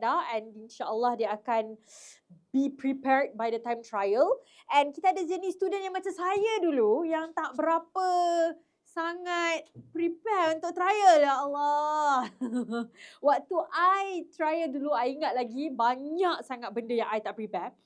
and insyaAllah dia akan be prepared by the time trial. And kita ada jenis student yang macam saya dulu yang tak berapa sangat prepare untuk trial, ya Allah. Waktu I trial dulu, I ingat lagi banyak sangat benda yang I tak prepare.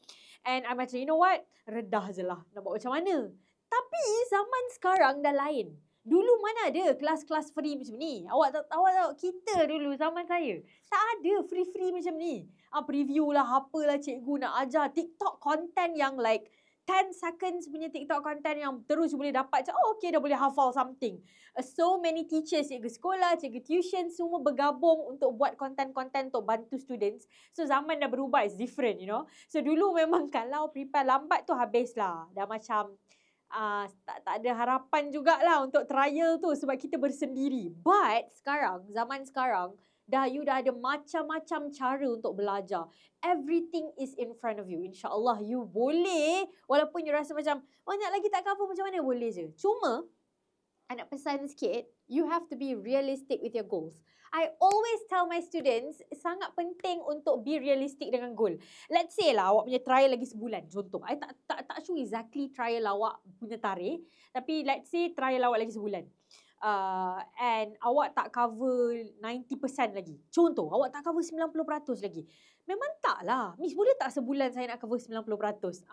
And I macam, you know what, redah je lah, nak buat macam mana. Tapi zaman sekarang dah lain. Dulu mana ada kelas-kelas free macam ni. Awak tahu kita dulu zaman saya tak ada free-free macam ni. Preview lah, apalah cikgu nak ajar. TikTok content yang like 10 seconds punya TikTok content yang terus boleh dapat macam, oh okay, dah boleh hafal something. So many teachers, cikgu sekolah, cikgu tuition, semua bergabung untuk buat konten-konten untuk bantu students. So zaman dah berubah, it's different, you know. So dulu memang kalau prepare lambat tu habis lah. Dah macam tak ada harapan jugalah untuk trial tu sebab kita bersendiri. But sekarang, zaman sekarang, you dah ada macam-macam cara untuk belajar. Everything is in front of you. InsyaAllah you boleh, walaupun you rasa macam banyak lagi tak cover macam mana, boleh je. Cuma, I nak pesan sikit, you have to be realistic with your goals. I always tell my students, sangat penting untuk be realistic dengan goal. Let's say lah, awak punya trial lagi sebulan, contoh. I tak sure exactly trial awak punya tarikh, tapi let's say trial awak lagi sebulan. And awak tak cover 90% lagi. Contoh, awak tak cover 90% lagi. Memang tak lah. Miss, boleh tak sebulan saya nak cover 90%?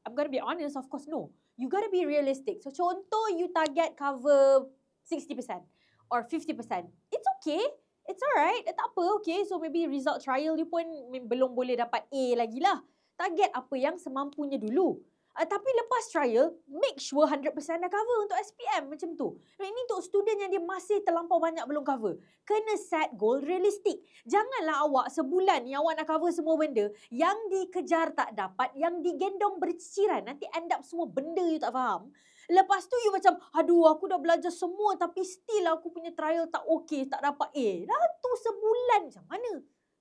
I'm gonna be honest, of course no. You gotta be realistic. So contoh you target cover 60% or 50%. It's okay. It's alright. Tak apa, okay. So maybe result trial you pun belum boleh dapat A lagi lah. Target apa yang semampunya dulu. Tapi lepas trial, make sure 100% dah cover untuk SPM macam tu. Ini untuk student yang dia masih terlampau banyak belum cover. Kena set goal realistic. Janganlah awak sebulan ni awak nak cover semua benda, yang dikejar tak dapat, yang digendong berciciran. Nanti end up semua benda you tak faham. Lepas tu you macam, aduh aku dah belajar semua tapi still aku punya trial tak okay, tak dapat A. Dah tu sebulan macam mana?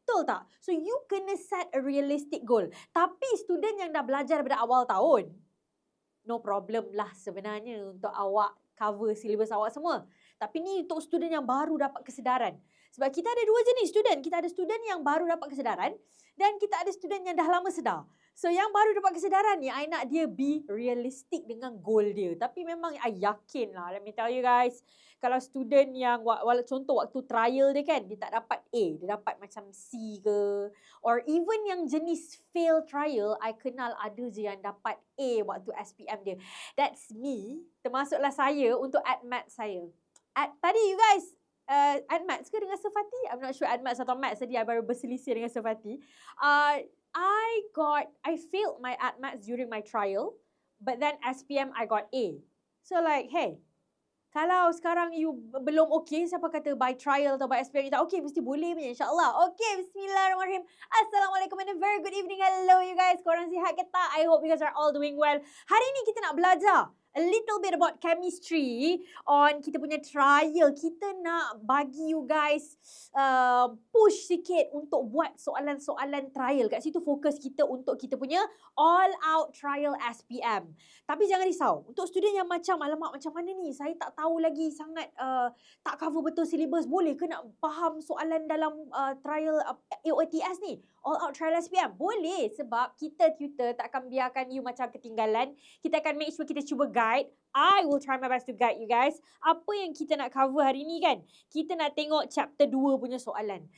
Betul tak? So you kena set a realistic goal. Tapi student yang dah belajar daripada awal tahun, no problem lah sebenarnya untuk awak cover syllabus awak semua. Tapi ni untuk student yang baru dapat kesedaran. Sebab kita ada dua jenis student. Kita ada student yang baru dapat kesedaran dan kita ada student yang dah lama sedar. So yang baru dapat kesedaran ni, I nak dia be realistic dengan goal dia. Tapi memang I yakin lah, let me tell you guys, kalau student yang, contoh waktu trial dia kan, dia tak dapat A, dia dapat macam C ke, or even yang jenis fail trial, I kenal ada je yang dapat A waktu SPM dia. That's me, termasuklah saya untuk AdMaths saya. Tadi you guys, AdMaths ke dengan Sefati? I'm not sure AdMaths atau Maths, tadi I baru berselisih dengan Sefati. I failed my AdMaths during my trial, but then SPM I got A. So like, hey, kalau sekarang you belum okay, siapa kata by trial atau by SPM you tak okay, mesti boleh punya, insyaAllah. Okay, bismillahirrahmanirrahim. Assalamualaikum and a very good evening. Hello you guys, korang sihat ke tak? I hope you guys are all doing well. Hari ni kita nak belajar a little bit about chemistry on kita punya trial. Kita nak bagi you guys push sikit untuk buat soalan-soalan trial. Kat situ fokus kita untuk kita punya all out trial SPM. Tapi jangan risau. Untuk student yang macam, alamak macam mana ni? Saya tak tahu lagi sangat, tak cover betul syllabus. Boleh ke nak faham soalan dalam trial AOTS ni? All out trial SPM? Boleh, sebab kita tutor tak akan biarkan you macam ketinggalan. Kita akan make sure kita cuba guide. I will try my best to guide you guys. Apa yang kita nak cover hari ni kan? Kita nak tengok chapter 2 punya soalan.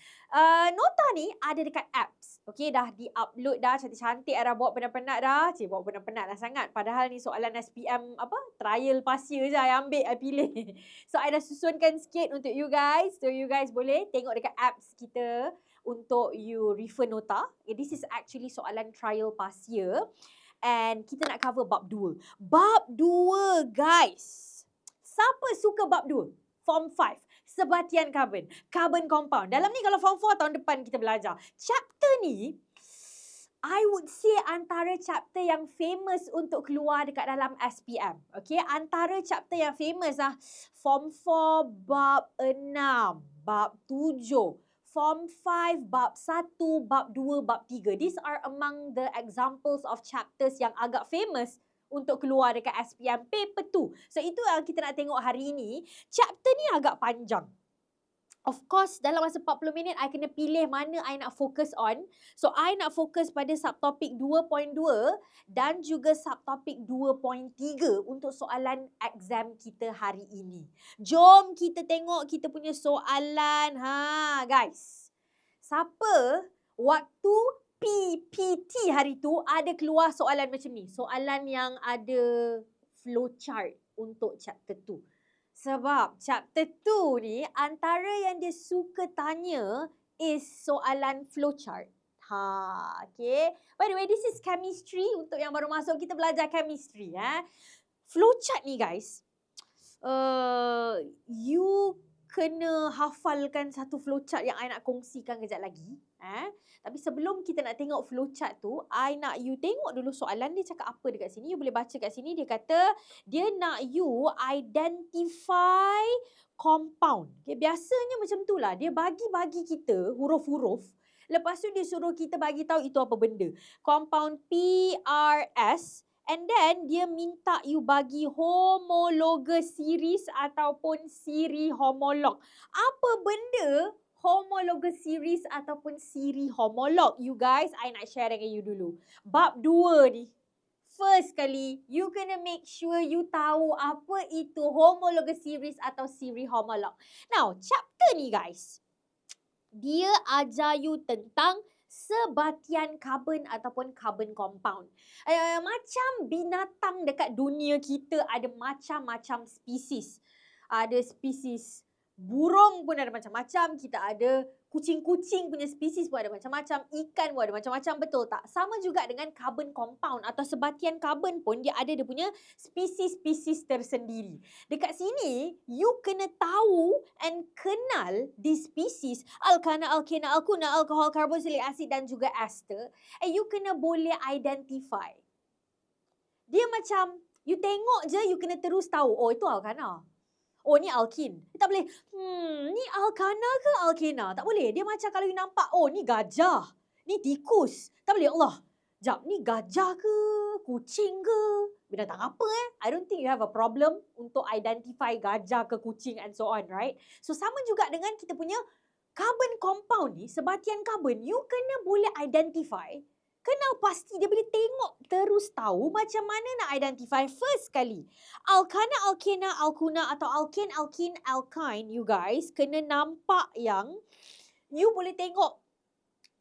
Nota ni ada dekat apps. Okay, dah di-upload dah. Cantik-cantik dah buat penat-penat dah. Buat penat-penat lah sangat. Padahal ni soalan SPM trial past year je I ambil, I pilih. So, I dah susunkan sikit untuk you guys. So, you guys boleh tengok dekat apps kita untuk you refer nota. This is actually soalan trial past year. And kita nak cover bab 2. Bab 2, guys. Siapa suka bab 2? Form 5. Sebatian karbon. Carbon compound. Dalam ni kalau form 4 tahun depan kita belajar. Chapter ni, I would say antara chapter yang famous untuk keluar dekat dalam SPM. Okay, antara chapter yang famous lah. Form 4, bab 6, bab 7. Form 5, bab 1, bab 2, bab 3. These are among the examples of chapters yang agak famous untuk keluar dekat SPM paper 2. So, itu yang kita nak tengok hari ini. Chapter ni agak panjang. Of course, dalam masa 40 minit, I kena pilih mana I nak fokus on. So, I nak fokus pada subtopik 2.2 dan juga subtopik 2.3 untuk soalan exam kita hari ini. Jom kita tengok kita punya soalan. Guys. Siapa waktu PPT hari tu ada keluar soalan macam ni? Soalan yang ada flowchart untuk chapter 2. Sebab chapter 2 ni antara yang dia suka tanya is soalan flowchart. Okay. By the way, this is chemistry. Untuk yang baru masuk, kita belajar chemistry. Flowchart ni guys, you kena hafalkan satu flowchart yang I nak kongsikan kejap lagi. Tapi sebelum kita nak tengok flowchart tu, I nak you tengok dulu soalan dia cakap apa dekat sini. You boleh baca kat sini. Dia kata dia nak you identify compound. Okay, biasanya macam tu lah. Dia bagi kita huruf-huruf. Lepas tu dia suruh kita bagi tahu itu apa benda. Compound PRS. And then dia minta you bagi homologous series ataupun siri homolog. Apa benda homologous series ataupun siri homolog? You guys, I nak share dengan you dulu. Bab 2 ni. First kali, you kena make sure you tahu apa itu homologous series atau siri homolog. Now, chapter ni guys, dia ajar you tentang sebatian karbon ataupun carbon compound. Macam binatang dekat dunia kita ada macam-macam spesies. Ada spesies burung pun ada macam-macam. Kita ada kucing-kucing punya spesies pun ada macam-macam. Ikan pun ada macam-macam. Betul tak? Sama juga dengan carbon compound atau sebatian karbon pun dia ada dia punya spesies-spesies tersendiri. Dekat sini, you kena tahu and kenal di spesies alkana, alkena, alkuna, alkohol, karboksilik asid dan juga ester. And you kena boleh identify. Dia macam, you tengok je, you kena terus tahu, oh itu alkana. Oh ni alkin. Tak boleh, ni alkana ke alkena? Tak boleh. Dia macam kalau you nampak, oh ni gajah. Ni tikus. Tak boleh, Allah. Jap, ni gajah ke? Kucing ke? Binatang apa I don't think you have a problem untuk identify gajah ke kucing and so on, right? So sama juga dengan kita punya carbon compound ni, sebatian karbon, you kena boleh identify. Kenal pasti dia boleh tengok terus tahu macam mana nak identify. First kali, alkana, alkena, alkuna atau alkane, alkene, alkyne, you guys kena nampak yang you boleh tengok.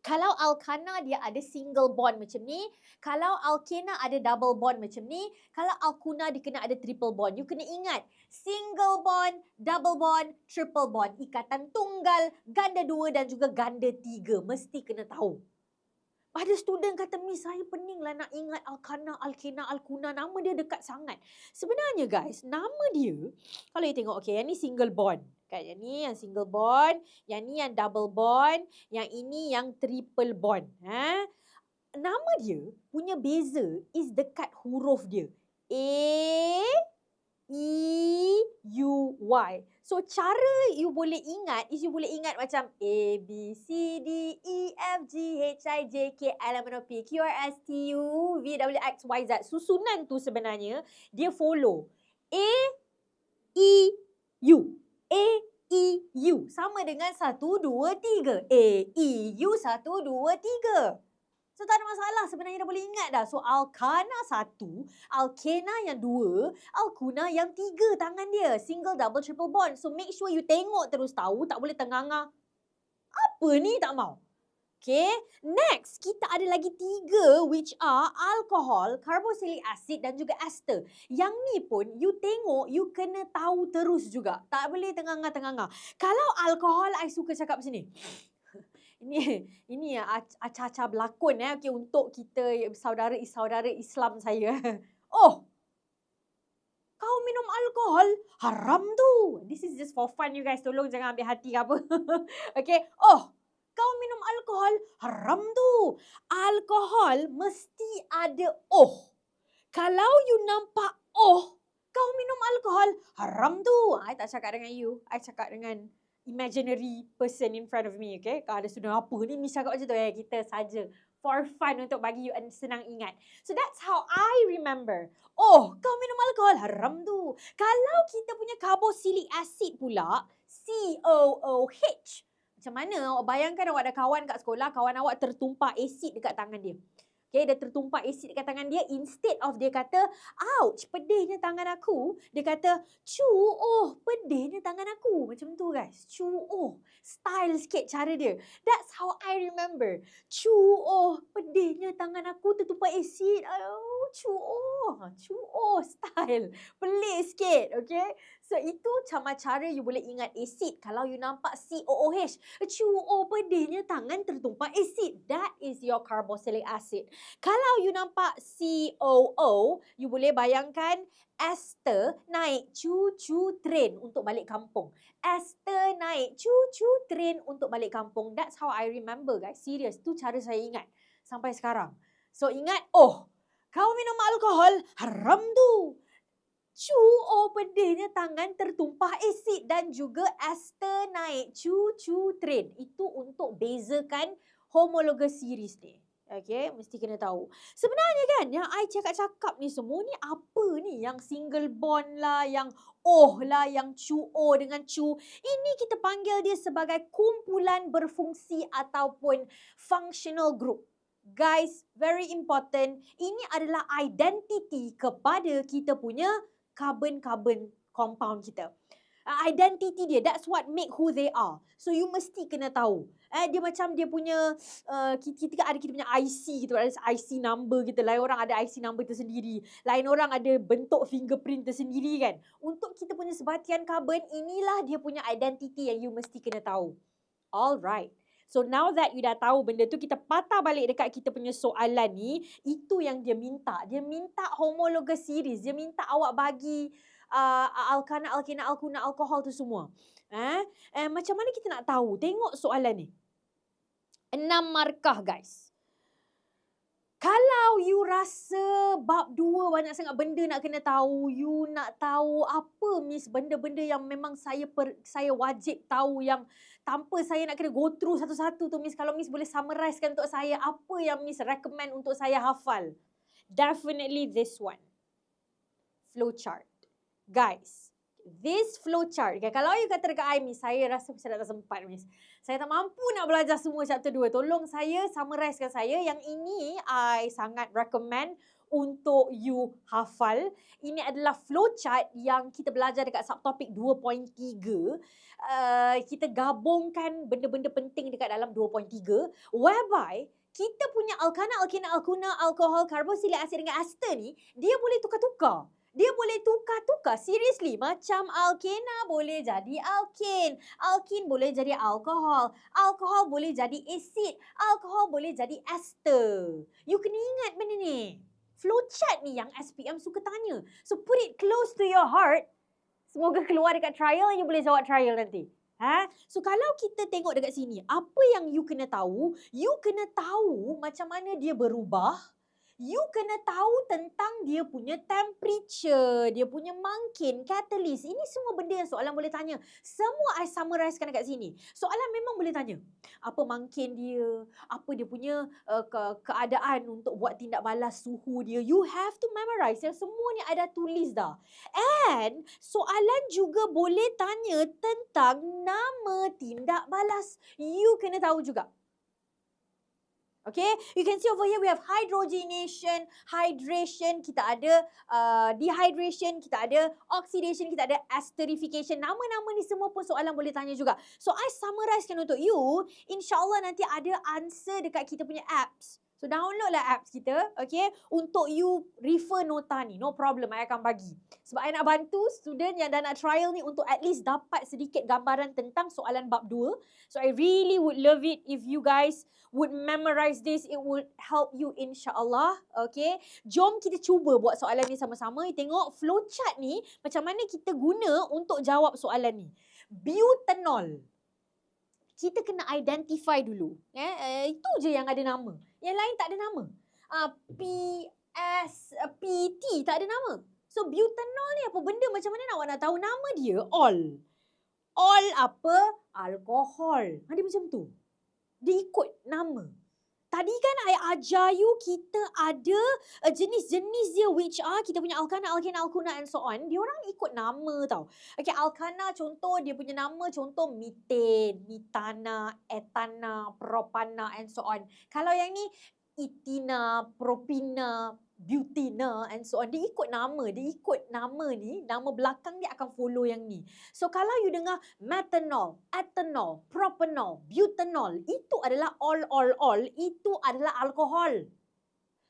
Kalau alkana dia ada single bond macam ni, kalau alkena ada double bond macam ni, kalau alkuna dia kena ada triple bond. You kena ingat, single bond, double bond, triple bond, ikatan tunggal, ganda 2 dan juga ganda 3 mesti kena tahu. Ada student kata, Miss, saya pening lah nak ingat alkana, alkena, alkuna. Nama dia dekat sangat. Sebenarnya guys, nama dia, kalau you tengok, okay, yang ni single bond. Kan, yang ni yang single bond, yang ni yang double bond, yang ini yang triple bond. Nama dia punya beza is dekat huruf dia. A, E, U, Y. So, cara you boleh ingat is you boleh ingat macam A, B, C, D, E, F, G, H, I, J, K, L, M, N, O, P, Q, R, S, T, U, V, W, X, Y, Z. Susunan tu sebenarnya dia follow A, E, U. A, E, U. Sama dengan 1, 2, 3. A, E, U, 1, 2, 3. So, tak ada masalah. Sebenarnya dah boleh ingat dah. So, alkana 1, alkena yang 2, alkuna yang 3 tangan dia. Single, double, triple bond. So, make sure you tengok terus tahu. Tak boleh tenganga. Apa ni tak mau? Okay. Next, kita ada lagi 3 which are alkohol, karboksilik asid dan juga ester. Yang ni pun, you tengok, you kena tahu terus juga. Tak boleh tenganga-tenganga. Kalau alkohol, I suka cakap macam ni. Ini acah-acah berlakon okay, untuk kita saudara-saudara Islam saya. Oh, kau minum alkohol, haram tu. This is just for fun you guys. Tolong jangan ambil hati ke apa. Okay. Oh, kau minum alkohol, haram tu. Alkohol mesti ada oh. Kalau you nampak oh, kau minum alkohol, haram tu. I tak cakap dengan you. I cakap dengan imaginary person in front of me, okay? Kalau ada student apa ni, Miss cakap macam tu, kita saja for fun untuk bagi you senang ingat. So that's how I remember. Oh, kau minum alkohol, haram tu. Kalau kita punya carboxylic acid pula, COOH. Macam mana awak bayangkan awak ada kawan kat sekolah, kawan awak tertumpah asid dekat tangan dia. Okay, dia tertumpah asid dekat tangan dia. Instead of dia kata, ouch, pedihnya tangan aku. Dia kata, oh, pedihnya tangan aku. Macam tu guys. oh. Style sikit cara dia. That's how I remember. oh, pedihnya tangan aku tertumpah asid. Oh, style. Pelik sikit, okay. So, itu cara you boleh ingat asid. Kalau you nampak COOH. oh, pedihnya tangan tertumpah asid. That is your carboxylic acid. Kalau you nampak COO, you boleh bayangkan Esther naik cucu train untuk balik kampung. Esther naik cucu train untuk balik kampung. That's how I remember guys. Serious, tu cara saya ingat sampai sekarang. So ingat, oh, kau minum alkohol, haram tu. oh, pedihnya tangan tertumpah asid dan juga Esther naik cucu train. Itu untuk bezakan homologous series ni. Okay, mesti kena tahu. Sebenarnya kan, yang I cakap-cakap ni semua ni apa ni? Yang single bond lah, yang lah, yang o dengan cu. Ini kita panggil dia sebagai kumpulan berfungsi ataupun functional group. Guys, very important. Ini adalah identity kepada kita punya carbon-carbon compound kita. Identity dia, that's what make who they are. So you mesti kena tahu. Dia macam dia punya, kita punya IC gitu, ada IC number kita. Lain orang ada IC number tersendiri. Lain orang ada bentuk fingerprint tersendiri kan. Untuk kita punya sebatian karbon, inilah dia punya identity yang you mesti kena tahu. Alright. So now that you dah tahu benda tu, kita patah balik dekat kita punya soalan ni. Itu yang dia minta. Dia minta homologous series. Dia minta awak bagi alkana, alkena, alkuna, alkohol tu semua. Macam mana kita nak tahu? Tengok soalan ni. 6 markah guys. Kalau you rasa bab 2 banyak sangat benda nak kena tahu, you nak tahu apa Miss benda-benda yang memang saya wajib tahu, yang tanpa saya nak kena go through satu-satu tu Miss, kalau Miss boleh summarizekan untuk saya apa yang Miss recommend untuk saya hafal. Definitely this one. Flowchart. Guys, this flowchart, okay, kalau you kata dekat I, Miss, saya rasa saya tak sempat, Miss. Saya tak mampu nak belajar semua chapter 2. Tolong saya summarizekan saya. Yang ini I sangat recommend untuk you hafal. Ini adalah flowchart yang kita belajar dekat subtopik 2.3. Kita gabungkan benda-benda penting dekat dalam 2.3. Whereby kita punya alkana, alkena, alkuna, alkohol, carboxylic acid dengan ester ni, dia boleh tukar-tukar. Dia boleh tukar-tukar, seriously. Macam alkena boleh jadi alkin. Alkin boleh jadi alkohol. Alkohol boleh jadi asid. Alkohol boleh jadi ester. You kena ingat benda ni. Flowchart ni yang SPM suka tanya. So put it close to your heart. Semoga keluar dekat trial, you boleh jawab trial nanti. So kalau kita tengok dekat sini, apa yang you kena tahu? You kena tahu macam mana dia berubah. You kena tahu tentang dia punya temperature, dia punya mangkin, catalyst. Ini semua benda yang soalan boleh tanya. Semua I summarizekan dekat sini. Soalan memang boleh tanya. Apa mangkin dia, apa dia punya keadaan untuk buat tindak balas suhu dia. You have to memorize. Yang semua ni I dah tulis dah. And soalan juga boleh tanya tentang nama tindak balas. You kena tahu juga. Okay, you can see over here we have hydrogenation, hydration, kita ada dehydration, kita ada oxidation, kita ada esterification. Nama-nama ni semua pun soalan boleh tanya juga. So I summarizekan untuk you. InsyaAllah nanti ada answer dekat kita punya apps. So download lah apps kita, okay, untuk you refer nota ni. No problem, I akan bagi. Sebab I nak bantu student yang dah nak trial ni untuk at least dapat sedikit gambaran tentang soalan bab 2. So I really would love it if you guys would memorize this. It would help you insyaAllah, okay. Jom kita cuba buat soalan ni sama-sama. Tengok flowchart ni macam mana kita guna untuk jawab soalan ni. Butanol. Kita kena identify dulu. Itu je yang ada nama. Yang lain tak ada nama. PT tak ada nama. So butanol ni apa benda, macam mana nak awak nak tahu nama dia? All apa? alkohol. Dia macam tu. Dia ikut nama. Tadi kan I ajar you kita ada jenis-jenis dia which are kita punya alkana, alkena, alkuna and so on. Dia orang ikut nama tau. Okay, alkana contoh dia punya nama contoh methane, metana, etana, propana and so on. Kalau yang ni etina, propina, butina and so on. Dia ikut nama. Dia ikut nama ni, nama belakang dia akan follow yang ni. So kalau you dengar methanol, ethanol, propanol, butanol, itu adalah all. Itu adalah alkohol.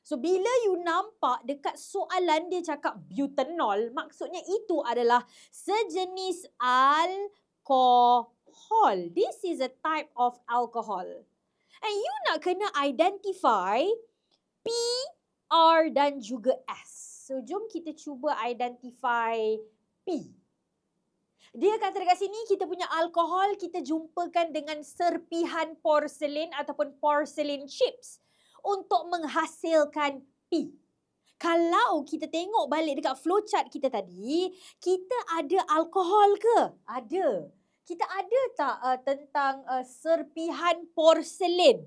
So bila you nampak dekat soalan dia cakap butanol, maksudnya itu adalah sejenis alkohol. This is a type of alcohol. And you nak kena identify P, R dan juga S. So jom kita cuba identify P. Dia kata dekat sini kita punya alkohol kita jumpakan dengan serpihan porselin ataupun porcelain chips untuk menghasilkan P. Kalau kita tengok balik dekat flowchart kita tadi, kita ada alkohol ke? Ada. Kita ada tak tentang serpihan porselin?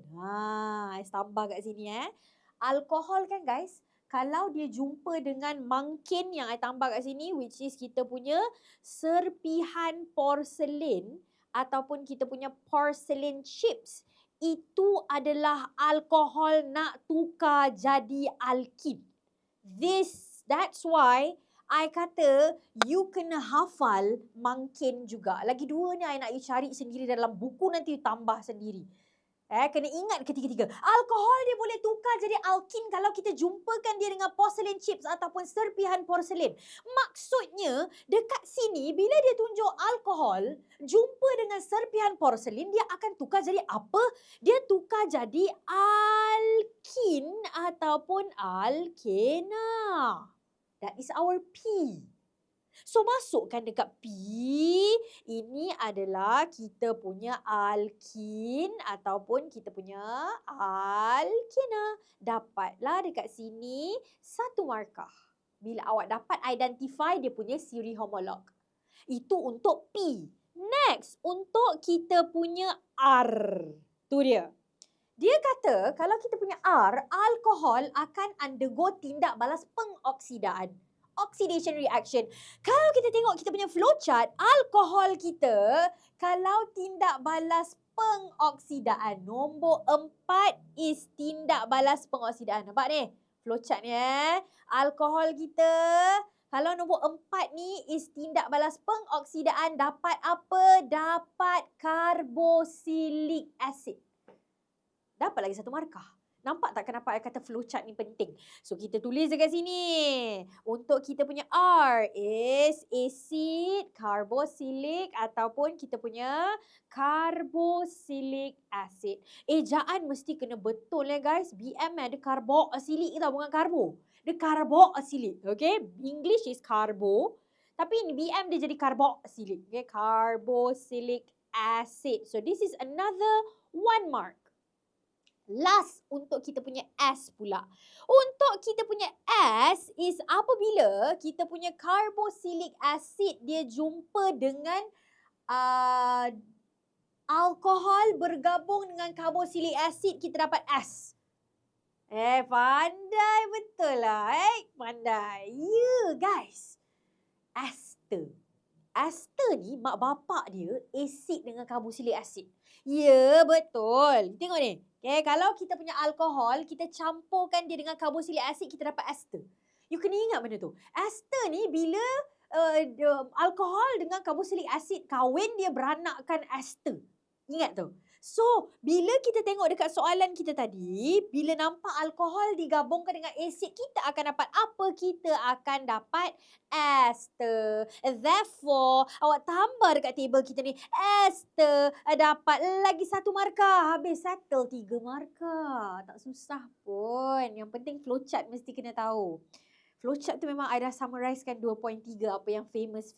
I tambah kat sini Alkohol kan guys, kalau dia jumpa dengan mangkin yang I tambah kat sini, which is kita punya serpihan porselin ataupun kita punya porcelain chips, itu adalah alkohol nak tukar jadi alkin. That's why I kata you kena hafal mangkin juga. Lagi dua ni I nak you cari sendiri dalam buku, nanti you tambah sendiri. Kena ingat ketiga-tiga. Alkohol dia boleh tukar jadi alkin kalau kita jumpakan dia dengan porcelain chips ataupun serpihan porselin. Maksudnya dekat sini bila dia tunjuk alkohol jumpa dengan serpihan porselin, dia akan tukar jadi apa? Dia tukar jadi alkin ataupun alkena. That is our P. So masukkan dekat P, ini adalah kita punya alkin ataupun kita punya alkena. Dapatlah dekat sini 1 markah. Bila awak dapat identify dia punya siri homolog. Itu untuk P. Next, untuk kita punya R. Tu dia. Dia kata kalau kita punya R, alkohol akan undergo tindak balas pengoksidaan. Oxidation reaction. Kalau kita tengok kita punya flowchart, alkohol kita kalau tindak balas pengoksidaan, nombor 4 is tindak balas pengoksidaan. Nampak ni? Flowchart ni Alkohol kita kalau nombor 4 ni is tindak balas pengoksidaan, dapat apa? Dapat carboxylic acid. Dapat lagi 1 markah. Nampak tak kenapa I kata flowchart ni penting? So kita tulis dekat sini. Untuk kita punya R is acid, carboxylic ataupun kita punya carboxylic acid. Ejaan mesti kena betul guys. BM ada carboxylic tau, bukan karbo. Dia carboxylic. Okay. English is carbo. Tapi ini BM dia jadi carboxylic. Okay. Carboxylic acid. So this is another 1 mark. Last untuk kita punya S pula. Untuk kita punya S is apabila kita punya carboxylic acid dia jumpa dengan alkohol bergabung dengan carboxylic acid, kita dapat S. Pandai betul lah. Pandai. Ya guys. Ester. Ester ni mak bapak dia asid dengan carboxylic acid. Ya betul. Tengok ni. Okay, kalau kita punya alkohol, kita campurkan dia dengan carboxylic acid, kita dapat ester. You kena ingat benda tu. Ester ni bila alkohol dengan carboxylic acid kahwin, dia beranakkan ester. Ingat tu. So, bila kita tengok dekat soalan kita tadi, bila nampak alkohol digabungkan dengan asid, kita akan dapat apa? Kita akan dapat ester. Therefore, awak tambah dekat table kita ni, ester, dapat lagi 1 markah. Habis settle 3 markah. Tak susah pun. Yang penting flowchart mesti kena tahu. Flowchart tu memang I dah summarizekan 2.3 apa yang famous.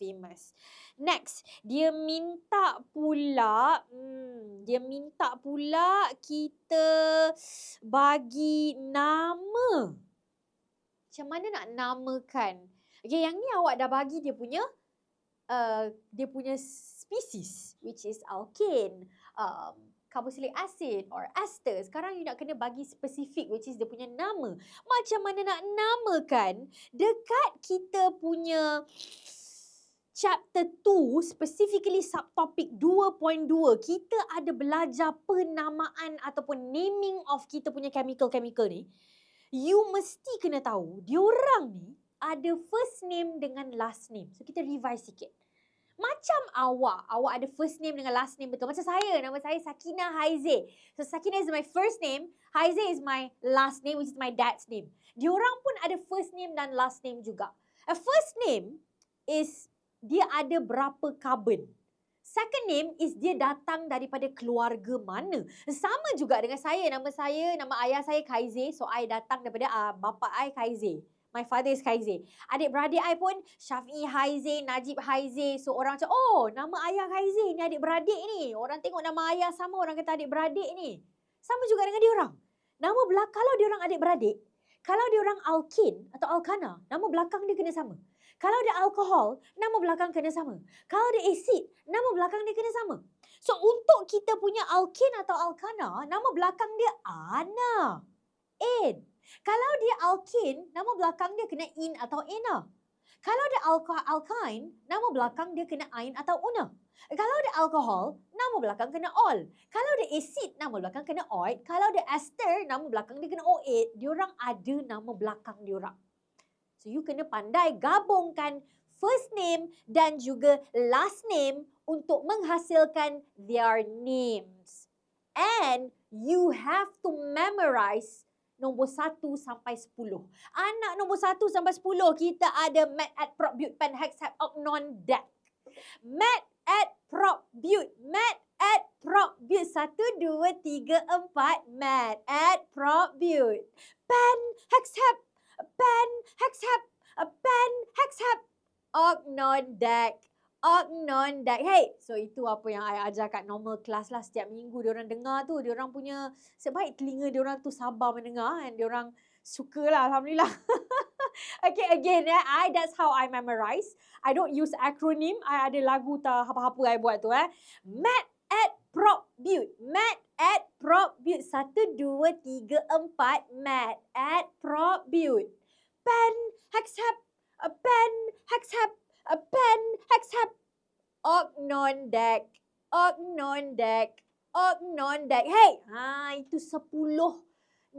Next, dia minta pula kita bagi nama. Macam mana nak namakan? Okay, yang ni awak dah bagi dia punya dia punya spesies, which is alkane, carboxylic acid or ester. Sekarang you nak kena bagi spesifik, which is dia punya nama. Macam mana nak namakan? Dekat kita punya chapter 2, specifically subtopic 2.2, kita ada belajar penamaan ataupun naming of kita punya chemical-chemical ni. You mesti kena tahu, diorang ni ada first name dengan last name. So, kita revise sikit. Macam awak ada first name dengan last name betul. Macam saya, nama saya Sakina Haize. So, Sakina is my first name, Haize is my last name, which is my dad's name. Diorang pun ada first name dan last name juga. A first name is dia ada berapa carbon. Second name is dia datang daripada keluarga mana. Sama juga dengan saya, nama ayah saya Kaize. So, I datang daripada bapa I Kaize. My father is Haize. Adik-beradik I pun Syafi'i Haize, Najib Haize. So orang macam, oh nama ayah Haize ni adik-beradik ni. Orang tengok nama ayah sama, orang kata adik-beradik ni. Sama juga dengan diorang. Nama belakang, kalau diorang adik-beradik, kalau diorang alkin atau alkana, nama belakang dia kena sama. Kalau dia alkohol, nama belakang kena sama. Kalau dia asid, nama belakang dia kena sama. So untuk kita punya alkin atau alkana, nama belakang dia ana, in. Kalau dia alkin, nama belakang dia kena in atau ena. Kalau dia alkyne, nama belakang dia kena ain atau una. Kalau dia alkohol, nama belakang kena ol. Kalau dia acid, nama belakang kena oid. Kalau dia ester, nama belakang dia kena oid. Diorang ada nama belakang diorang. So you kena pandai gabungkan first name dan juga last name untuk menghasilkan their names. And you have to memorize nombor 1 sampai 10. Anak nombor 1 sampai 10, kita ada mat at prop but pen hex hep ocnon dec. Mat at prop but, mat at prop but 1, 2, 3, 4, mat at prop but. Pen hex hep, pen hex hep, pen hex hep ocnon dec. Ocnon dec. Hey, so itu apa yang I ajar kat normal class lah. Setiap minggu diorang dengar tu, diorang punya, sebaik telinga diorang tu sabar mendengar, and diorang suka lah, Alhamdulillah. Okay, again, that's how I memorize. I don't use acronym. I ada lagu tak apa-apa I buat tu. Mat at prop but, mat at prop but 1, 2, 3, 4, mat at prop but. Pen hex hep, pen hex hep, pen hex hep ocnon dec, ocnon dec, ocnon dec. Hey, itu 10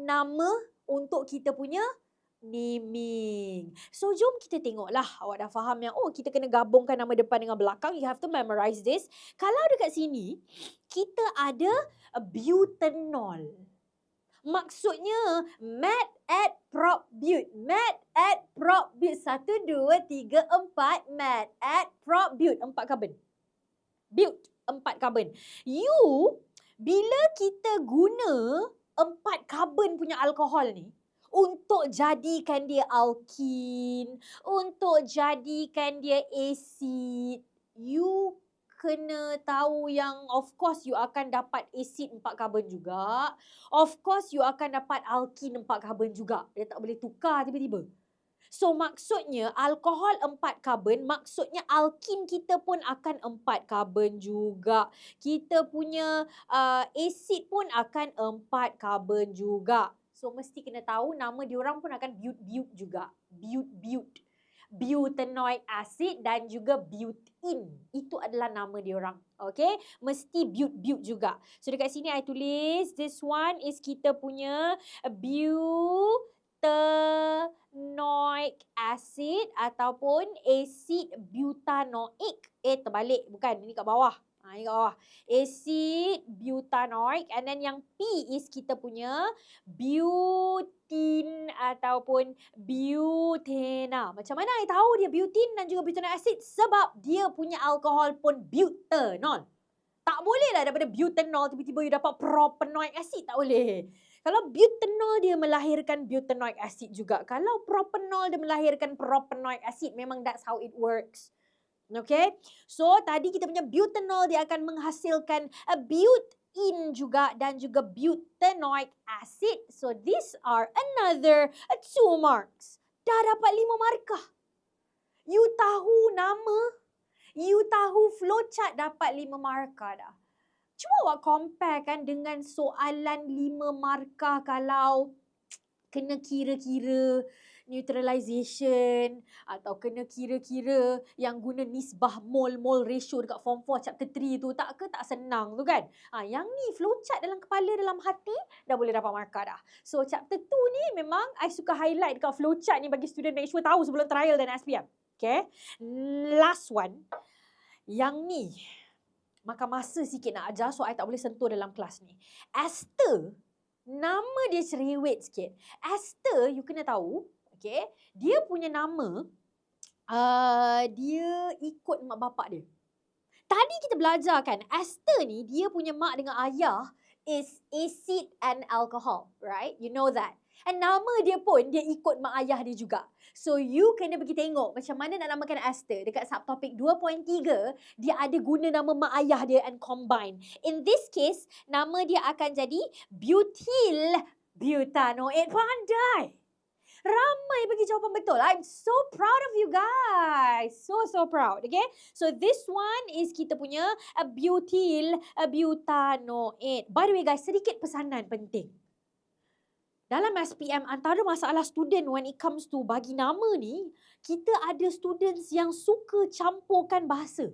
nama untuk kita punya naming. So, jom kita tengoklah. Awak dah faham yang, oh, kita kena gabungkan nama depan dengan belakang. You have to memorize this. Kalau dekat sini, kita ada butanol. Maksudnya, mat at prop but, mat at prop but 1, 2, 3, 4, mat at prop but, 4 carbon. But, 4 carbon. You, bila kita guna 4 carbon punya alkohol ni, untuk jadikan dia alkin, untuk jadikan dia asid, you kena tahu yang of course you akan dapat asid 4 carbon juga. Of course you akan dapat alkin 4 carbon juga. Dia tak boleh tukar tiba-tiba. So maksudnya alkohol 4 carbon, maksudnya alkin kita pun akan 4 carbon juga. Kita punya asid pun akan 4 carbon juga. So mesti kena tahu nama diorang pun akan but juga. But. Butanoic acid dan juga butene. Itu adalah nama diorang. Okay? Mesti but juga. So dekat sini I tulis, this one is kita punya butanoic acid ataupun acid butanoic. Terbalik. Bukan. Ini kat bawah. Ini kat bawah. Acid butanoic. And then yang P is kita punya butene ataupun butena. Macam mana I tahu dia butene dan juga butanoic acid? Sebab dia punya alkohol pun butanol. Tak boleh lah daripada butanol tiba-tiba you dapat propanoic acid. Tak boleh. Kalau butanol dia melahirkan butanoic acid juga. Kalau propanol dia melahirkan propanoic acid. Memang that's how it works. Okay. So tadi kita punya butanol dia akan menghasilkan butene juga dan juga butanoic acid. So these are another 2 marks. Dah dapat 5 markah. You tahu nama, You tahu flowchart dapat 5 markah dah. Cuba awak compare kan dengan soalan 5 markah kalau kena kira-kira neutralization atau kena kira-kira yang guna nisbah mol ratio dekat form 4 chapter 3 tu. Tak senang tu kan. Yang ni flowchart dalam kepala, dalam hati dah boleh dapat markah dah. So chapter 2 ni memang I suka highlight dekat flowchart ni bagi student make sure tahu sebelum trial dan SPM. Okay. Last one. Yang ni makan masa sikit nak ajar, so I tak boleh sentuh dalam kelas ni. Esther, nama dia cerewet sikit. Esther, you kena tahu, okay, dia punya nama, dia ikut mak bapak dia. Tadi kita belajar kan, Esther ni, dia punya mak dengan ayah is acid and alcohol, right? You know that. And nama dia pun, dia ikut mak ayah dia juga. So, you kena pergi tengok macam mana nak namakan Esther. Dekat subtopik 2.3, dia ada guna nama mak ayah dia and combine. In this case, nama dia akan jadi butyl butanoate. Pandai! Ramai bagi jawapan betul. I'm so proud of you guys. So proud. Okay. So this one is kita punya butyl butanoate. By the way guys, sedikit pesanan penting. Dalam SPM, antara masalah student when it comes to bagi nama ni, kita ada students yang suka campurkan bahasa.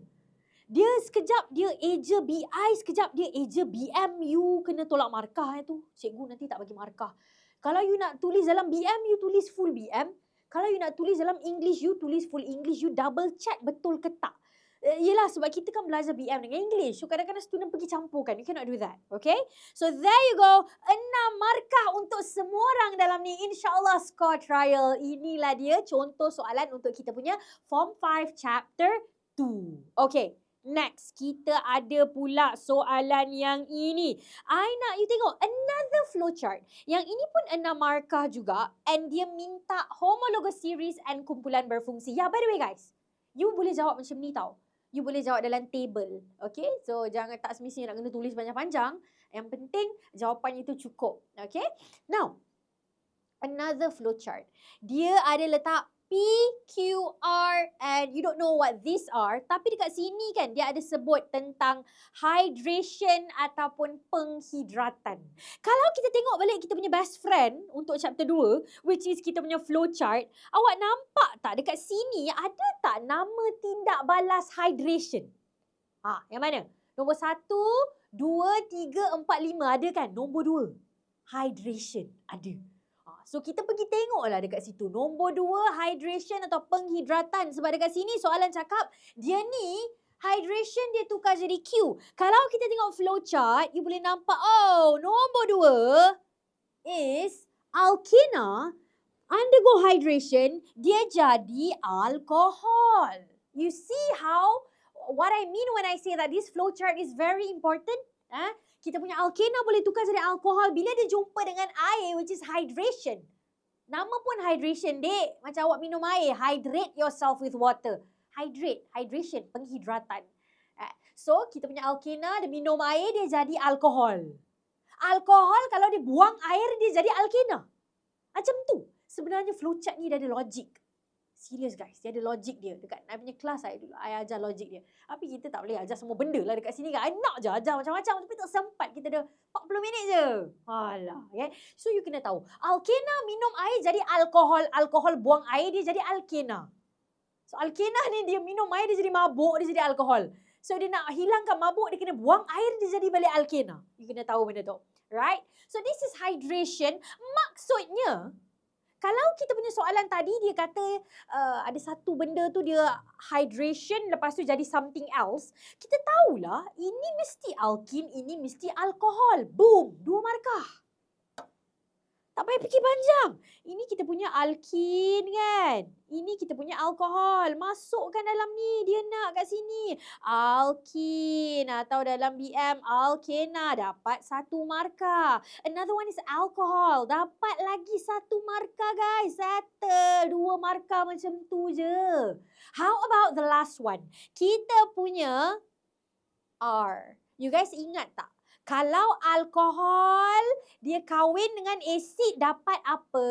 Dia sekejap dia eja BI, sekejap dia eja BM. You kena tolak markah tu. Cikgu nanti tak bagi markah. Kalau you nak tulis dalam BM, you tulis full BM. Kalau you nak tulis dalam English, you tulis full English. You double check betul ke tak. Yelah, sebab kita kan belajar BM dengan English. So, kadang-kadang student pergi campurkan. You cannot do that. Okay? So, there you go. 6 markah untuk semua orang dalam ni. InsyaAllah score trial. Inilah dia contoh soalan untuk kita punya Form 5 Chapter 2. Okay. Next, kita ada pula soalan yang ini. I nak you tengok another flowchart. Yang ini pun 6 markah juga. And dia minta homologous series and kumpulan berfungsi. Ya, by the way guys. You boleh jawab macam ni tau. You boleh jawab dalam table. Okay. So, jangan tak semestinya nak kena tulis panjang-panjang. Yang penting jawapannya itu cukup. Okay. Now, another flowchart. Dia ada letak P, Q, R and you don't know what these are. Tapi dekat sini kan dia ada sebut tentang hydration ataupun penghidratan. Kalau kita tengok balik kita punya best friend untuk chapter 2, which is kita punya flowchart, awak nampak tak dekat sini ada tak nama tindak balas hydration? Yang mana? Nombor 1, 2, 3, 4, 5 ada kan? Nombor 2, hydration ada. So, kita pergi tengoklah dekat situ. Nombor 2, hydration atau penghidratan. Sebab dekat sini soalan cakap, dia ni, hydration dia tukar jadi Q. Kalau kita tengok flowchart, you boleh nampak, nombor 2 is alkena, undergo hydration, dia jadi alkohol. You see how, what I mean when I say that this flowchart is very important? Kita punya alkena boleh tukar jadi alkohol bila dia jumpa dengan air, which is hydration. Nama pun hydration, dek. Macam awak minum air. Hydrate yourself with water. Hydrate. Hydration. Penghidratan. So, kita punya alkena, dia minum air, dia jadi alkohol. Alkohol, kalau dia buang air, dia jadi alkena. Macam tu. Sebenarnya flowchart ni dah ada logik. Serius guys, dia ada logik dia. Dekat I punya kelas saya dulu, I ajar logik dia. Tapi kita tak boleh ajar semua benda lah dekat sini kan. I nak je ajar macam-macam tapi tak sempat. Kita ada 40 minit je. Alah, okay. So you kena tahu. Alkena minum air jadi alkohol. Alkohol buang air dia jadi alkena. So alkena ni dia minum air dia jadi mabuk, dia jadi alkohol. So dia nak hilangkan mabuk, dia kena buang air dia jadi balik alkena. You kena tahu benda tu. Right? So this is hydration. Maksudnya, kalau kita punya soalan tadi dia kata ada satu benda tu dia hydration lepas tu jadi something else. Kita tahulah ini mesti alkin, ini mesti alkohol. Boom, 2 markah. Tak payah fikir panjang. Ini kita punya alkin kan. Ini kita punya alkohol. Masukkan dalam ni. Dia nak kat sini. Alkin atau dalam BM alkena. Dapat 1 markah. Another one is alcohol. Dapat lagi 1 markah guys. Settle. 2 markah macam tu je. How about the last one? Kita punya R. You guys ingat tak? Kalau alkohol, dia kahwin dengan asid dapat apa?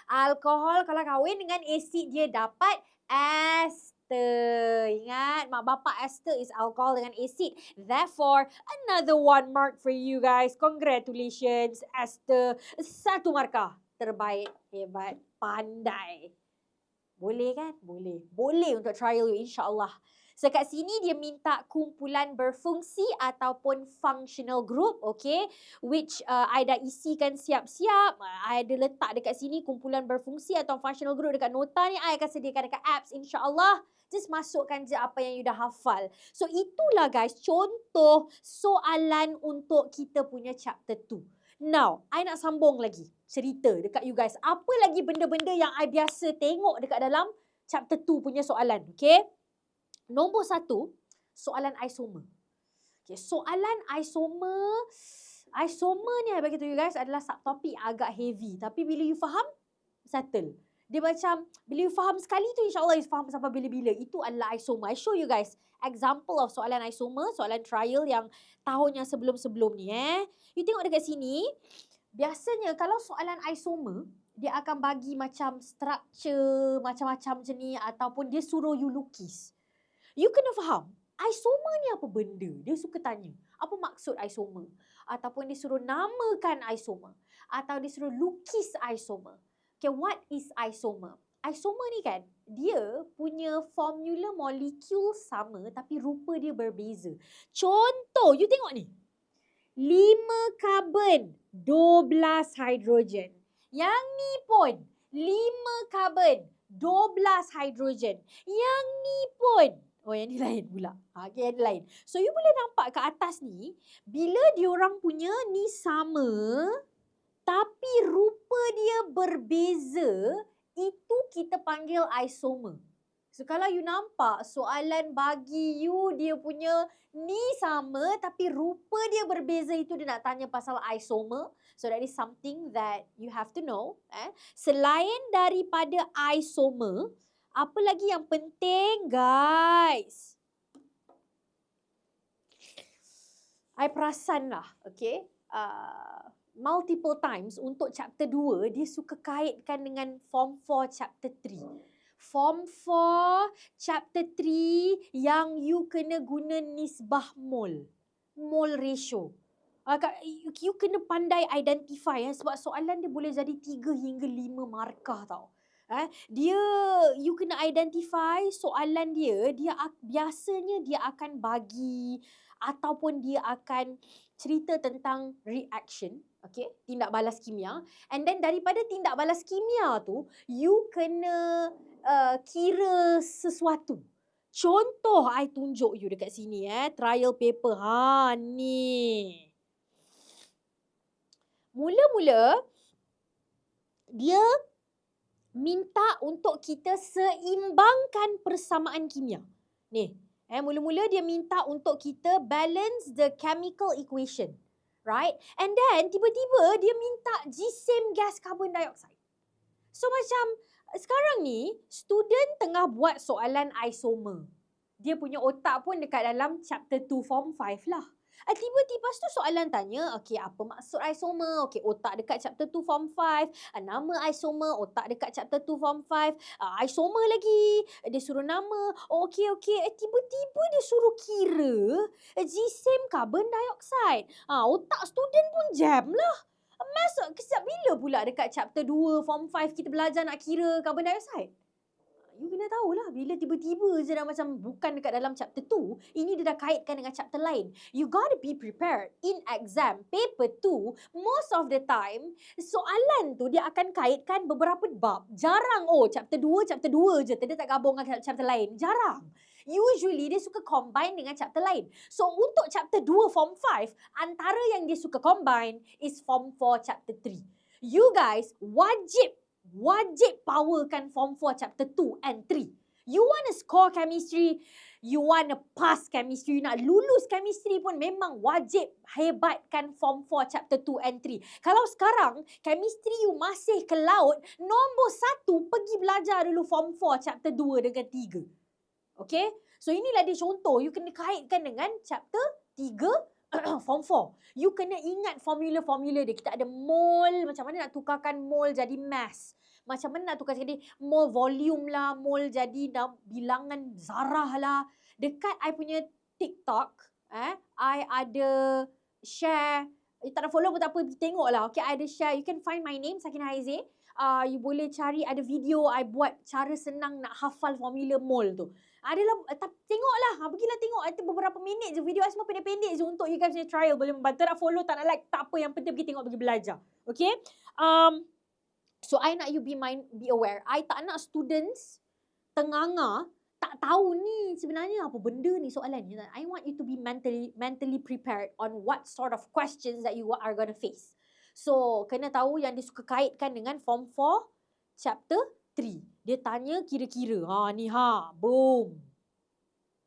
Alkohol kalau kahwin dengan asid, dia dapat ester. ester. Ingat, mak bapak ester is alkohol dengan asid. Therefore, another 1 mark for you guys. Congratulations, Ester. 1 markah. Terbaik, hebat, pandai. Boleh kan? Boleh. Boleh untuk trial you, insyaAllah. So kat sini dia minta kumpulan berfungsi ataupun functional group, okay? Which I dah isikan siap-siap. I ada letak dekat sini kumpulan berfungsi atau functional group dekat nota ni. I akan sediakan dekat apps, insyaAllah. Just masukkan je apa yang you dah hafal. So itulah guys contoh soalan untuk kita punya chapter 2. Now, I nak sambung lagi cerita dekat you guys. Apa lagi benda-benda yang I biasa tengok dekat dalam chapter 2 punya soalan, okay? Nombor 1, soalan isomer. Okay, soalan isomer. Isomer ni I bagi tahu you guys adalah subtopik agak heavy. Tapi bila you faham, settle. Dia macam, bila you faham sekali tu insyaAllah you faham sampai bila-bila. Itu adalah isomer. I show you guys example of soalan isomer, soalan trial yang tahun yang sebelum-sebelum ni. You tengok dekat sini, biasanya kalau soalan isomer, dia akan bagi macam structure, macam-macam macam ni. Ataupun dia suruh you lukis. You kena faham, isomer ni apa benda? Dia suka tanya, apa maksud isomer? Ataupun dia suruh namakan isomer. Atau dia suruh lukis isomer. Okay, what is isomer? Isomer ni kan, dia punya formula molekul sama tapi rupa dia berbeza. Contoh, you tengok ni. 5 karbon, 12 hidrogen. Yang ni pun, 5 karbon, 12 hidrogen. Yang ni pun, oh yang ni lain pula. Okay, yang lain. So you boleh nampak kat atas ni, bila diorang punya ni sama, tapi rupa dia berbeza, itu kita panggil isomer. So kalau you nampak soalan bagi you dia punya ni sama tapi rupa dia berbeza, itu dia nak tanya pasal isomer. So that is something that you have to know. Selain daripada isomer, apa lagi yang penting guys? I perasan lah, okay? Multiple times untuk chapter 2, dia suka kaitkan dengan form 4 chapter 3. Form 4 chapter 3 yang you kena guna nisbah mol. Mol ratio. You kena pandai identify sebab soalan dia boleh jadi 3 hingga 5 markah tau. You kena identify soalan dia biasanya dia akan bagi ataupun dia akan cerita tentang reaction, okay, tindak balas kimia. And then daripada tindak balas kimia tu, you kena kira sesuatu. Contoh I tunjuk you dekat sini trial paper. Ni. Mula-mula dia minta untuk kita seimbangkan persamaan kimia. Ni, mula-mula dia minta untuk kita balance the chemical equation. Right? And then, tiba-tiba dia minta gisim gas carbon dioxide. So, macam sekarang ni, student tengah buat soalan isomer. Dia punya otak pun dekat dalam chapter 2 form 5 lah. Tiba-tiba tu soalan tanya, okay, apa maksud isomer? Okay, otak dekat chapter 2 form 5. Nama isomer, otak dekat chapter 2 form 5. Isomer lagi. Dia suruh nama. Okay. Tiba-tiba dia suruh kira gisim carbon dioxide. Otak student pun jam lah. Masuk kejap bila pula dekat chapter 2 form 5 kita belajar nak kira carbon dioxide? You kena tahulah bila tiba-tiba je dah macam bukan dekat dalam chapter 2, ini dia dah kaitkan dengan chapter lain. You gotta be prepared. In exam, paper 2, most of the time, soalan tu dia akan kaitkan beberapa bab. Jarang, chapter 2 je. Dia tak gabung dengan chapter lain. Jarang. Usually, dia suka combine dengan chapter lain. So, untuk chapter 2 form 5, antara yang dia suka combine is form 4 chapter 3. You guys wajib powerkan form 4 chapter 2 and 3. You want to score chemistry, you want to pass chemistry, you nak lulus chemistry pun memang wajib hebatkan form 4 chapter 2 and 3. Kalau sekarang chemistry you masih ke laut, nombor 1 pergi belajar dulu form 4 chapter 2 dengan 3. Okay? So inilah dia contoh, you kena kaitkan dengan chapter 3 form 4. You kena ingat formula-formula dia. Kita ada mol, macam mana nak tukarkan mol jadi mass. macam mana nak tukar jadi mole volume lah, mole jadi bilangan zarah lah. Dekat I punya TikTok, I ada share, tak nak follow pun tak apa, tengok lah. Okay, I ada share, you can find my name, Sakinah Aizin. You boleh cari, ada video I buat cara senang nak hafal formula mole tu. Adalah, tengoklah, pergilah tengok. Itu beberapa minit je, video I semua pendek-pendek je untuk you guys punya trial. Boleh membantu, nak follow, tak nak like, tak apa. Yang penting pergi tengok, pergi belajar. Okay? So, I nak you be aware. I tak nak students tenganga, tak tahu ni sebenarnya apa benda ni soalan ni. I want you to be mentally prepared on what sort of questions that you are going to face. So, kena tahu yang dia suka kaitkan dengan Form 4 Chapter 3. Dia tanya kira-kira. Boom.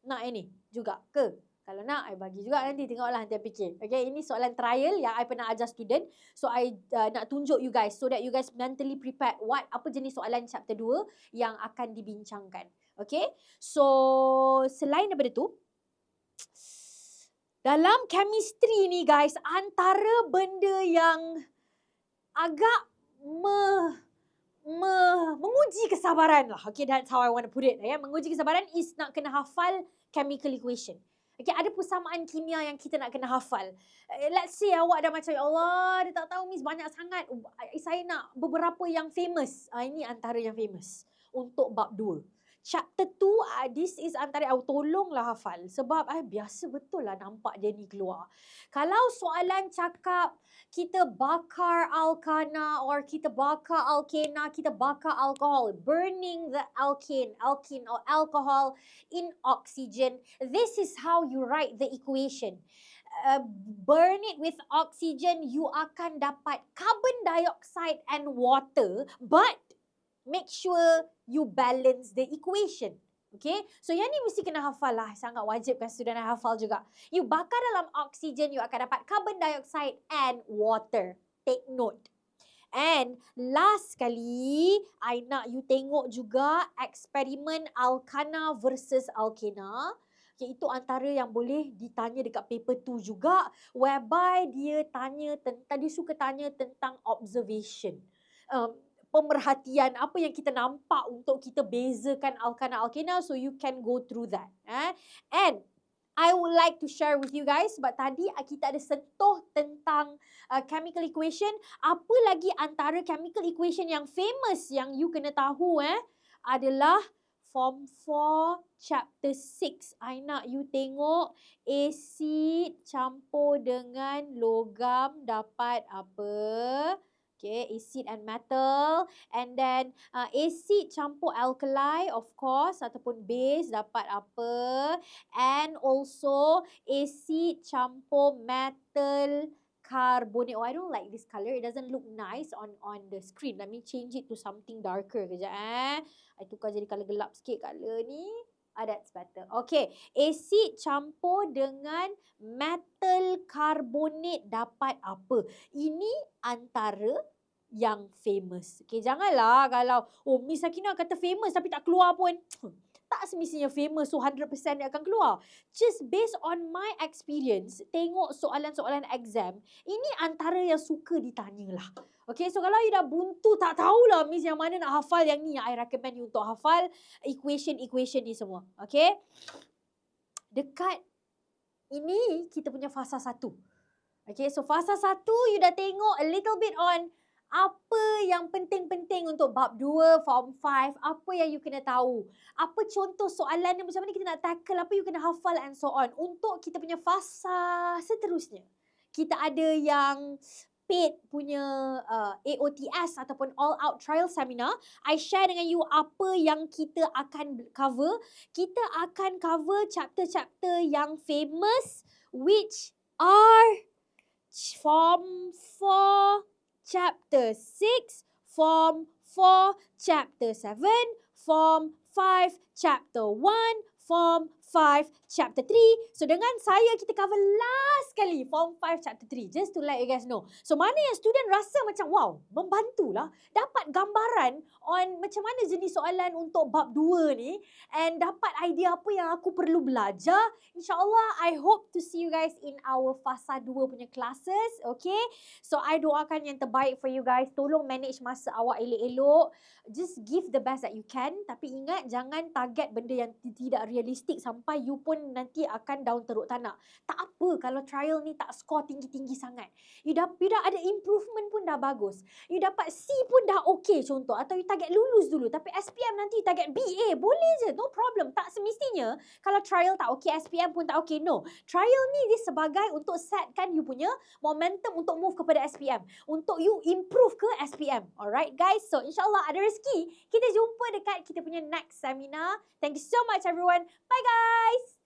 Nak ini juga ke? Kalau nak, I bagi juga nanti. Tengoklah, nanti I fikir. Okay, ini soalan trial yang I pernah ajar student. So, I nak tunjuk you guys so that you guys mentally prepared apa jenis soalan Chapter 2 yang akan dibincangkan. Okay, so selain daripada tu, dalam chemistry ni guys, antara benda yang agak menguji kesabaran lah. Okay, that's how I want to put it. Menguji kesabaran is nak kena hafal chemical equation. Okay, ada persamaan kimia yang kita nak kena hafal. Let's say awak dah macam, ya Allah, dia tak tahu miss banyak sangat. Saya nak beberapa yang famous. Ini antara yang famous untuk bab 2. Chapter 2, this is antara, tolonglah hafal. Sebab biasa betul lah nampak dia ni keluar. Kalau soalan cakap kita bakar alkana or kita bakar alkena, kita bakar alkohol, burning the alkene or alcohol in oxygen, this is how you write the equation. Burn it with oxygen, you akan dapat carbon dioxide and water, but make sure you balance the equation. Okay, so yang ni mesti kena hafal lah. Sangat wajib kan student hafal juga. You bakar dalam oksigen, you akan dapat carbon dioxide and water. Take note. And last sekali, I nak you tengok juga eksperimen alkana versus alkena. Okay, itu antara yang boleh ditanya dekat paper 2 juga, whereby dia suka tanya tentang observation. Pemerhatian, apa yang kita nampak untuk kita bezakan alkana-alkena, so you can go through that. And I would like to share with you guys, sebab tadi kita ada sentuh tentang chemical equation. Apa lagi antara chemical equation yang famous yang you kena tahu adalah Form 4 Chapter 6. I nak you tengok asid campur dengan logam dapat apa? Okay, acid and metal, and then acid campur alkali, of course, ataupun base dapat apa, and also acid campur metal carbonate. I don't like this color. It doesn't look nice on the screen. Let me change it to something darker kejap. I tukar jadi color gelap sikit color ni. That's better. Okay, acid campur dengan metal carbonate dapat apa? Ini antara yang famous. Okay, janganlah kalau, Miss Sakinah kata famous tapi tak keluar pun. Tak semestinya famous, so 100% dia akan keluar. Just based on my experience, tengok soalan-soalan exam, ini antara yang suka ditanya lah. Okay, so kalau you dah buntu, tak tahulah Miss yang mana nak hafal yang ni, I recommend you untuk hafal equation ni semua. Okay. Dekat ini, kita punya fasa 1. Okay, so fasa 1, you dah tengok a little bit on apa yang penting-penting untuk bab 2, form 5, apa yang you kena tahu. Apa contoh soalan yang macam mana kita nak tackle, apa you kena hafal and so on. Untuk kita punya fasa seterusnya, kita ada yang paid punya AOTS ataupun all out trial seminar. I share dengan you apa yang kita akan cover. Kita akan cover chapter-chapter yang famous, which are Form 4 Chapter 6, Form 4 Chapter 7, Form 5 Chapter 1, Form 5 Chapter 3. So dengan saya kita cover last kali Form 5 Chapter 3. Just to let you guys know. So mana yang student rasa macam wow, membantulah. Dapat gambaran on macam mana jenis soalan untuk bab 2 ni. And dapat idea apa yang aku perlu belajar. InsyaAllah I hope to see you guys in our Fasa 2 punya classes. Okay. So I doakan yang terbaik for you guys. Tolong manage masa awak elok-elok. Just give the best that you can. Tapi ingat jangan target benda yang tidak realistik sampai you pun nanti akan down teruk tanah. Tak apa kalau trial ni tak score tinggi-tinggi sangat. You dah ada improvement pun dah bagus. You dapat C pun dah okay contoh. Atau you target lulus dulu. Tapi SPM nanti target BA. Boleh je. No problem. Tak semestinya kalau trial tak okay, SPM pun tak okay. No. Trial ni dia sebagai untuk setkan you punya momentum untuk move kepada SPM. Untuk you improve ke SPM. Alright guys. So insyaAllah ada rezeki. Kita jumpa dekat kita punya next seminar. Thank you so much everyone. Bye guys.